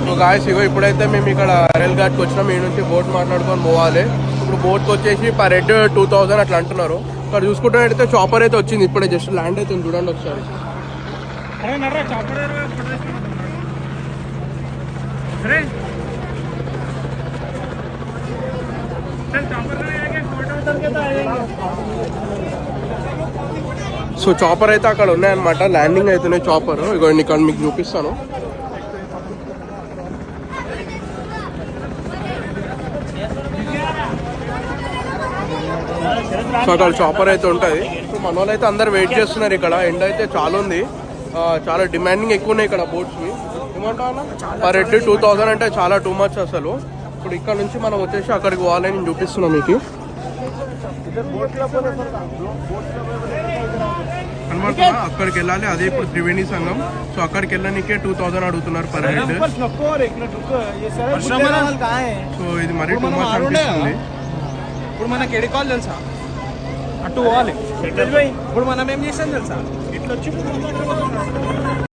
So guys ఇగో ఇప్పుడైతే మేము ఇక్కడ అరెల్ ఘాట్కి వచ్చినాం. ఈ నుంచి బోట్ మాట్లాడుకొని పోవాలి. ఇప్పుడు బోట్కి వచ్చేసి పర్ హెడ్ 2000 అట్లా అంటున్నారు. ఇక్కడ చూసుకుంటున్నట్టయితే చాపర్ అయితే వచ్చింది ఇప్పుడే, జస్ట్ ల్యాండ్ అయితే చూడండి ఒకసారి. సో చాపర్ అయితే అక్కడ ఉన్నాయన్నమాట, ల్యాండింగ్ అవుతున్నాయి చాపర్. ఇగో ఇక్కడ మీకు చూపిస్తాను. సో అక్కడ చాపర్ అయితే ఉంటుంది. సో మన వాళ్ళు అయితే అందరు వెయిట్ చేస్తున్నారు ఇక్కడ. ఎండ్ అయితే చాలా ఉంది, చాలా డిమాండింగ్ ఎక్కువ ఉన్నాయి ఇక్కడ బోట్స్వి. ఏమంటావు అన్న, పర్ హెడ్ 2000 అంటే చాలా టూ మచ్ అసలు. ఇప్పుడు ఇక్కడ నుంచి మనం వచ్చేసి అక్కడికి పోవాలని నేను చూపిస్తున్నాను మీకు అనమాట. అక్కడికి వెళ్ళాలి, అదే ఇప్పుడు త్రివేణి సంఘం. సో అక్కడికి వెళ్ళడానికే 2000 అడుగుతున్నారు పర్ హెడ్. సో ఇది మరీ టూ మచ్ అనిపిస్తుంది. ఇప్పుడు మనకి ఎడికాల్ తెలుసా, అటు పోవాలి. ఇప్పుడు మనం ఏం చేసాం తెలుసా, ఇట్లా వచ్చి